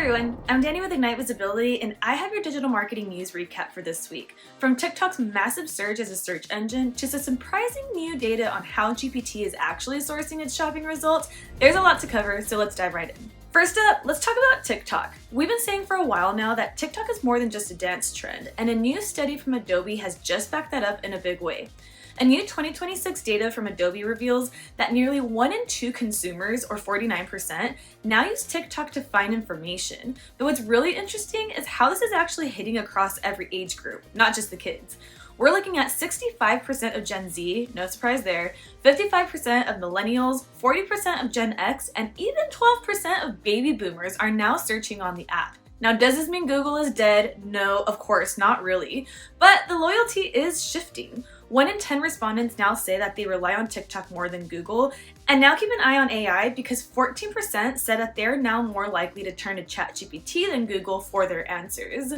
everyone, I'm Danny with Ignite Visibility, and I have your digital marketing news recap for this week. From TikTok's massive surge as a search engine to some surprising new data on how GPT is actually sourcing its shopping results, there's a lot to cover, so let's dive right in. First up, let's talk about TikTok. We've been saying for a while now that TikTok is more than just a dance trend, and a new study from Adobe has just backed that up in a big way. A new 2026 data from Adobe reveals that nearly 1 in 2 consumers, or 49%, now use TikTok to find information. But what's really interesting is how this is actually hitting across every age group, not just the kids. We're looking at 65% of Gen Z, no surprise there, 55% of millennials, 40% of Gen X, and even 12% of baby boomers are now searching on the app. Now, does this mean Google is dead? No, of course, not really. But the loyalty is shifting. 1 in 10 respondents now say that they rely on TikTok more than Google. And now keep an eye on AI because 14% said that they're now more likely to turn to ChatGPT than Google for their answers.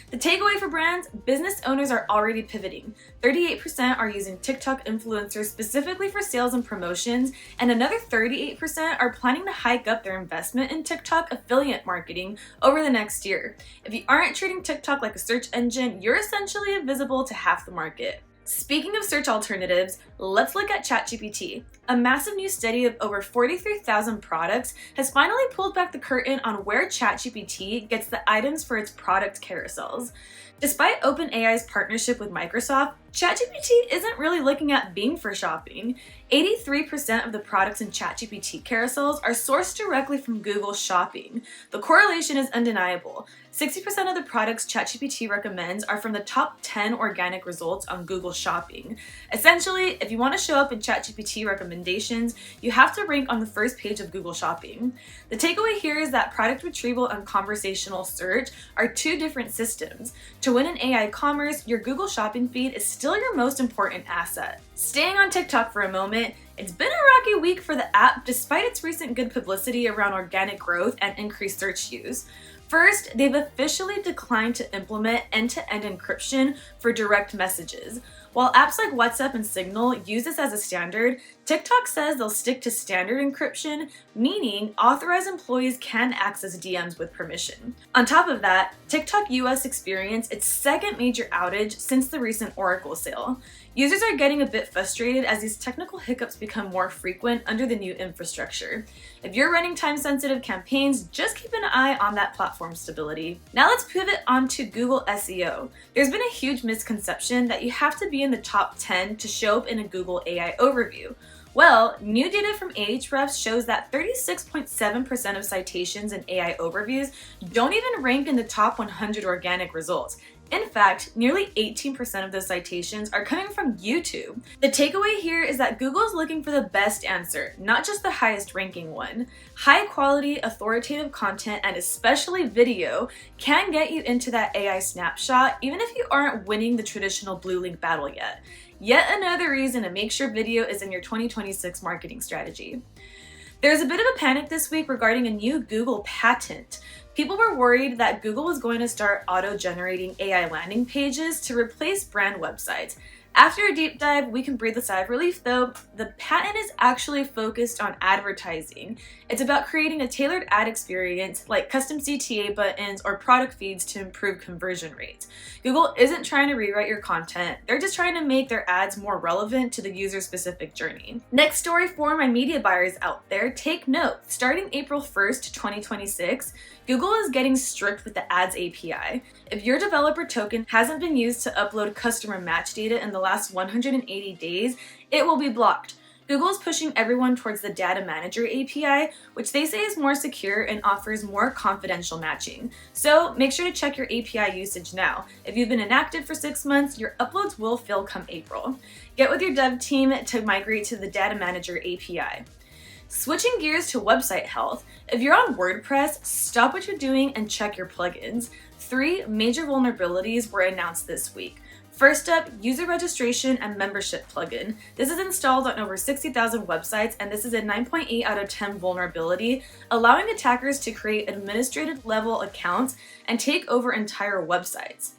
The takeaway for brands, business owners are already pivoting. 38% are using TikTok influencers specifically for sales and promotions, and another 38% are planning to hike up their investment in TikTok affiliate marketing over the next year. If you aren't treating TikTok like a search engine, you're essentially invisible to half the market. Speaking of search alternatives, let's look at ChatGPT. A massive new study of over 43,000 products has finally pulled back the curtain on where ChatGPT gets the items for its product carousels. Despite OpenAI's partnership with Microsoft, ChatGPT isn't really looking at Bing for shopping. 83% of the products in ChatGPT carousels are sourced directly from Google Shopping. The correlation is undeniable. 60% of the products ChatGPT recommends are from the top 10 organic results on Google Shopping. Essentially, if you want to show up in ChatGPT recommendations, you have to rank on the first page of Google Shopping. The takeaway here is that product retrieval and conversational search are two different systems. To win in AI commerce, your Google Shopping feed is still your most important asset. Staying on TikTok for a moment, it's been a rocky week for the app despite its recent good publicity around organic growth and increased search use. First, they've officially declined to implement end-to-end encryption for direct messages. While apps like WhatsApp and Signal use this as a standard, TikTok says they'll stick to standard encryption, meaning authorized employees can access DMs with permission. On top of that, TikTok US experienced its second major outage since the recent Oracle sale. Users are getting a bit frustrated as these technical hiccups become more frequent under the new infrastructure. If you're running time-sensitive campaigns, just keep an eye on that platform stability. Now let's pivot onto Google SEO. There's been a huge misconception that you have to be in the top 10 to show up in a Google AI overview. Well, new data from Ahrefs shows that 36.7% of citations in AI overviews don't even rank in the top 100 organic results. In fact, nearly 18% of those citations are coming from YouTube. The takeaway here is that Google is looking for the best answer, not just the highest ranking one. High quality, authoritative content, and especially video, can get you into that AI snapshot even if you aren't winning the traditional blue link battle yet. Yet another reason to make sure video is in your 2026 marketing strategy. There's a bit of a panic this week regarding a new Google patent. People were worried that Google was going to start auto-generating AI landing pages to replace brand websites. After a deep dive, we can breathe a sigh of relief though. The patent is actually focused on advertising. It's about creating a tailored ad experience like custom CTA buttons or product feeds to improve conversion rates. Google isn't trying to rewrite your content, they're just trying to make their ads more relevant to the user-specific journey. Next story for my media buyers out there, take note. Starting April 1st, 2026, Google is getting strict with the Ads API. If your developer token hasn't been used to upload customer match data in the last 180 days, it will be blocked. Google is pushing everyone towards the Data Manager API, which they say is more secure and offers more confidential matching. So make sure to check your API usage now. If you've been inactive for 6 months, your uploads will fail come April. Get with your dev team to migrate to the Data Manager API. Switching gears to website health, if you're on WordPress, stop what you're doing and check your plugins. 3 major vulnerabilities were announced this week. First up, user registration and membership plugin. This is installed on over 60,000 websites, and this is a 9.8 out of 10 vulnerability, allowing attackers to create administrative level accounts and take over entire websites.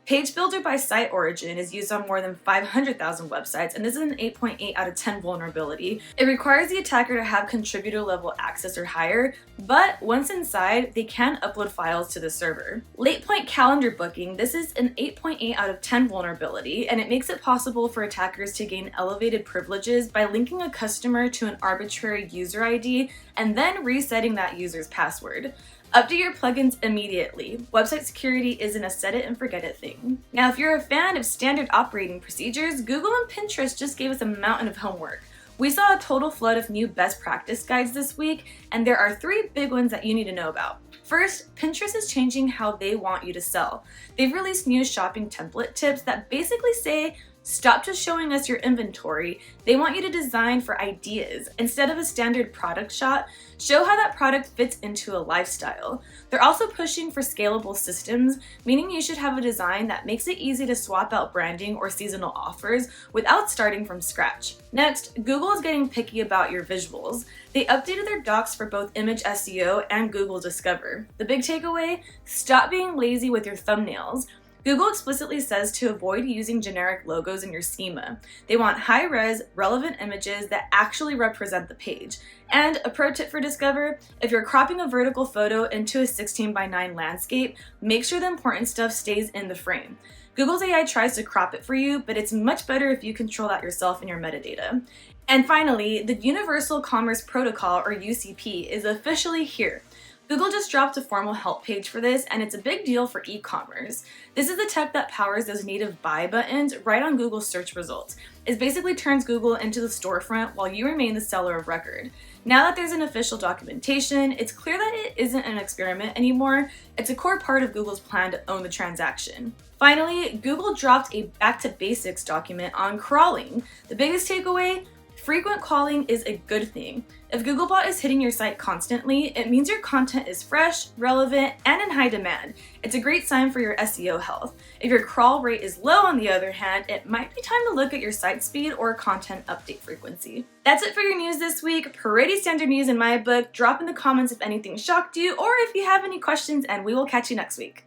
Page Builder by Site Origin is used on more than 500,000 websites, and this is an 8.8 out of 10 vulnerability. It requires the attacker to have contributor level access or higher, but once inside, they can upload files to the server. Late point calendar booking, this is an 8.8 out of 10 vulnerability, and it makes it possible for attackers to gain elevated privileges by linking a customer to an arbitrary user ID and then resetting that user's password. Update your plugins immediately. Website security isn't a set it and forget it thing. Now, if you're a fan of standard operating procedures, Google and Pinterest just gave us a mountain of homework. We saw a total flood of new best practice guides this week, and there are 3 big ones that you need to know about. First, Pinterest is changing how they want you to sell. They've released new shopping template tips that basically say, stop just showing us your inventory. They want you to design for ideas. Instead of a standard product shot, show how that product fits into a lifestyle. They're also pushing for scalable systems, meaning you should have a design that makes it easy to swap out branding or seasonal offers without starting from scratch. Next, Google is getting picky about your visuals. They updated their docs for both image SEO and Google Discover. The big takeaway? Stop being lazy with your thumbnails. Google explicitly says to avoid using generic logos in your schema. They want high-res, relevant images that actually represent the page. And a pro tip for Discover, if you're cropping a vertical photo into a 16:9 landscape, make sure the important stuff stays in the frame. Google's AI tries to crop it for you, but it's much better if you control that yourself in your metadata. And finally, the Universal Commerce Protocol, or UCP, is officially here. Google just dropped a formal help page for this, and it's a big deal for e-commerce. This is the tech that powers those native buy buttons right on Google's search results. It basically turns Google into the storefront while you remain the seller of record. Now that there's an official documentation, it's clear that it isn't an experiment anymore. It's a core part of Google's plan to own the transaction. Finally, Google dropped a back to basics document on crawling. The biggest takeaway? Frequent crawling is a good thing. If Googlebot is hitting your site constantly, it means your content is fresh, relevant, and in high demand. It's a great sign for your SEO health. If your crawl rate is low, on the other hand, it might be time to look at your site speed or content update frequency. That's it for your news this week. Pretty standard news in my book. Drop in the comments if anything shocked you or if you have any questions, and we will catch you next week.